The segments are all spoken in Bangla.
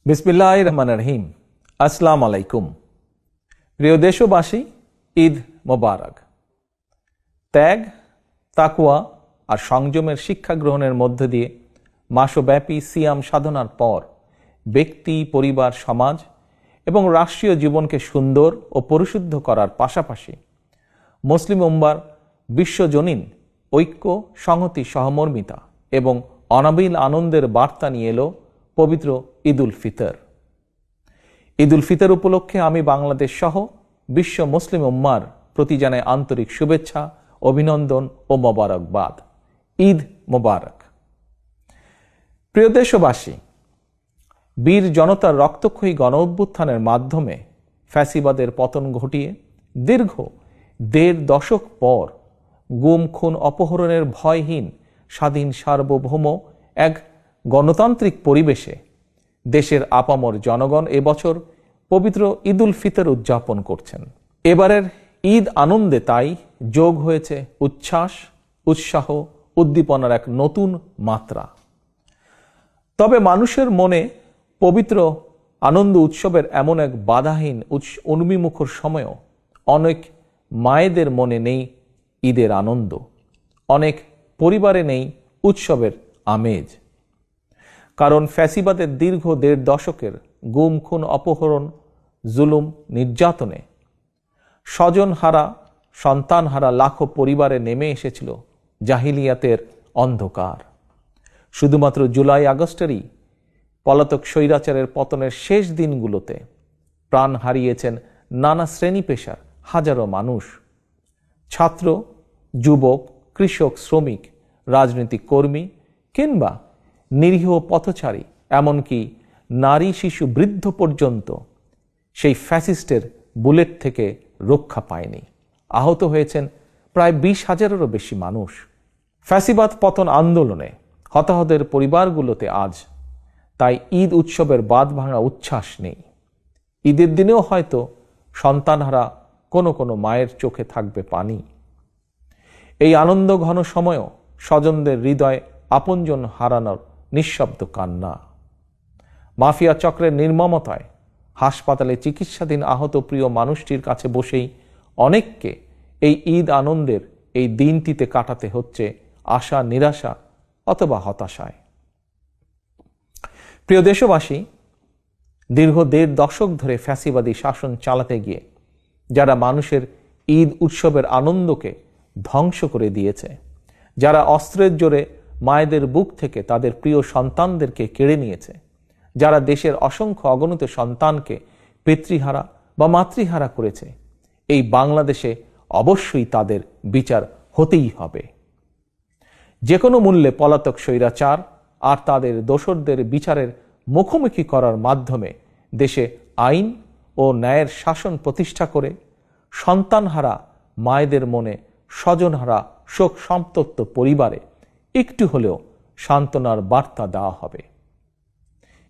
বিসমিল্লাহির রহমানির রহিম। আসসালামু আলাইকুম। প্রিয় দেশবাসী, ঈদ মোবারক। ত্যাগ, তাকওয়া আর সংযমের শিক্ষা গ্রহণের মধ্য দিয়ে মাসব্যাপী সিয়াম সাধনার পর ব্যক্তি, পরিবার, সমাজ এবং রাষ্ট্রীয় জীবনকে সুন্দর ও পরিশুদ্ধ করার পাশাপাশি মুসলিম উম্মার বিশ্বজনীন ঐক্য, সংহতি, সহমর্মিতা এবং অনাবিল আনন্দের বার্তা নিয়ে এলো পবিত্র ঈদ উল ফিতর। ঈদ উল ফিতর উপলক্ষে আমি বাংলাদেশ সহ বিশ্ব মুসলিম উম্মার প্রতি জানাই আন্তরিক শুভেচ্ছা, অভিনন্দন ও মোবারকবাদ। ঈদ মোবারক। প্রিয় দেশবাসী, বীর জনতার রক্তক্ষয়ী গণ অভ্যুত্থানের মাধ্যমে ফ্যাসিবাদের পতন ঘটিয়ে দীর্ঘ ১.৫ দশক পর গুম, খুন, অপহরণের ভয়হীন স্বাধীন সার্বভৌম এক গণতান্ত্রিক পরিবেশে দেশের আপামর জনগণ এবছর পবিত্র ঈদ উল ফিতর উদযাপন করছেন। এবারের ঈদ আনন্দে তাই যোগ হয়েছে উচ্ছ্বাস, উৎসাহ, উদ্দীপনার এক নতুন মাত্রা। তবে মানুষের মনে পবিত্র আনন্দ উৎসবের এমন এক বাধাহীন উন্মিমুখর সময়ও অনেক মায়েদের মনে নেই ঈদের আনন্দ, অনেক পরিবারে নেই উৎসবের আমেজ। কারণ ফ্যাসিবাদের দীর্ঘ ১.৫ দশকের গুম, খুন, অপহরণ, জুলুম, নির্যাতনে স্বজনহারা, সন্তানহারা লাখো পরিবারে নেমে এসেছিল জাহিলিয়াতের অন্ধকার। শুধুমাত্র জুলাই আগস্টেরই পলাতক স্বৈরাচারের পতনের শেষ দিনগুলোতে প্রাণ হারিয়েছেন নানা শ্রেণী পেশার হাজারো মানুষ। ছাত্র, যুবক, কৃষক, শ্রমিক, রাজনৈতিক কর্মী কিংবা নিরীহ পথচারী, এমনকি নারী, শিশু, বৃদ্ধ পর্যন্ত সেই ফ্যাসিস্টের বুলেট থেকে রক্ষা পায়নি। আহত হয়েছেন প্রায় ২০,০০০-এরও বেশি মানুষ। ফ্যাসিবাদ পতন আন্দোলনে হতাহতের পরিবারগুলোতে আজ তাই ঈদ উৎসবের বাঁধ ভাঙা উচ্ছ্বাস নেই। ঈদের দিনেও হয়তো সন্তানহারা কোনো কোনো মায়ের চোখে থাকবে পানি। এই আনন্দ ঘন সময়ও স্বজনদের হৃদয়ে আপনজন হারানোর নিঃশব্দ কান্না। মাফিয়া চক্রের নির্মমতায় হাসপাতালে চিকিৎসাধীন আহত প্রিয় মানুষটির কাছে বসেই অনেককে এই ঈদ আনন্দের এই দিনটিতে কাটাতে হচ্ছে আশা, নিরাশা অথবা হতাশায়। প্রিয় দেশবাসী, দীর্ঘ ১.৫ দশক ধরে ফ্যাসিবাদী শাসন চালাতে গিয়ে যারা মানুষের ঈদ উৎসবের আনন্দকে ধ্বংস করে দিয়েছে, যারা অস্ত্রের জোরে মায়েদের বুক থেকে তাদের প্রিয় সন্তানদেরকে কেড়ে নিয়েছে, যারা দেশের অসংখ্য অগণিত সন্তানকে পিতৃহারা বা মাতৃহারা করেছে, এই বাংলাদেশে অবশ্যই তাদের বিচার হতেই হবে। যে কোনো মূল্যে পলাতক স্বৈরাচার আর তাদের দোসরদের বিচারের মুখোমুখি করার মাধ্যমে দেশে আইন ও ন্যায়ের শাসন প্রতিষ্ঠা করে সন্তানহারা মায়েদের মনে, স্বজনহারা শোক সন্তপ্ত পরিবারে একটু হলেও সান্ত্বনার বার্তা দেওয়া হবে।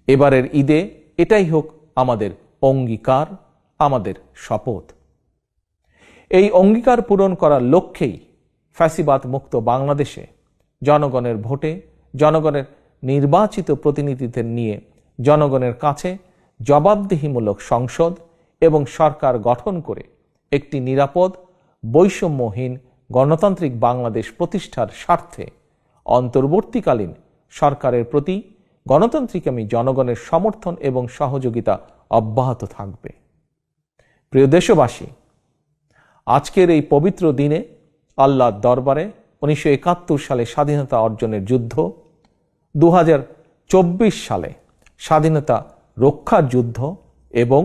এবারের ঈদে এটাই হোক আমাদের অঙ্গীকার, আমাদের শপথ। এই অঙ্গীকার পূরণ করার লক্ষ্যেই ফ্যাসিবাদ মুক্ত বাংলাদেশে জনগণের ভোটে, জনগণের নির্বাচিত প্রতিনিধিদের নিয়ে জনগণের কাছে জবাবদিহিমূলক সংসদ এবং সরকার গঠন করে একটি নিরাপদ, বৈষম্যহীন গণতান্ত্রিক বাংলাদেশ প্রতিষ্ঠার স্বার্থে অন্তর্বর্তীকালীন সরকারের প্রতি গণতান্ত্রিকামী জনগণের সমর্থন এবং সহযোগিতা অব্যাহত থাকবে। প্রিয় দেশবাসী, আজকের এই পবিত্র দিনে আল্লাহর দরবারে ১৯৭১ সালে স্বাধীনতা অর্জনের যুদ্ধ, ২০২৪ সালে স্বাধীনতা রক্ষার যুদ্ধ এবং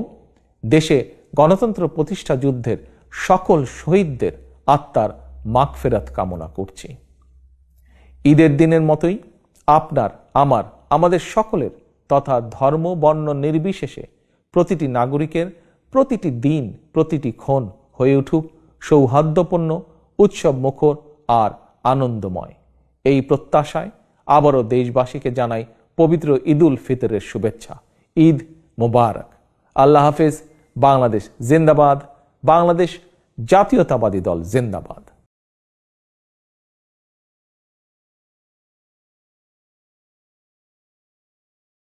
দেশে গণতন্ত্র প্রতিষ্ঠা যুদ্ধের সকল শহীদদের আত্মার মাগফিরাত কামনা করছি। ঈদের দিনের মতোই আপনার, আমার, আমাদের সকলের তথা ধর্ম, বর্ণ নির্বিশেষে প্রতিটি নাগরিকের প্রতিটি দিন, প্রতিটি ক্ষণ হয়ে উঠুক সৌহার্দ্যপূর্ণ, উৎসব মুখর আর আনন্দময়। এই প্রত্যাশায় আবারও দেশবাসীকে জানাই পবিত্র ঈদ উল ফিতরের শুভেচ্ছা। ঈদ মোবারক। আল্লাহ হাফেজ। বাংলাদেশ জিন্দাবাদ। বাংলাদেশ জাতীয়তাবাদী দল জিন্দাবাদ।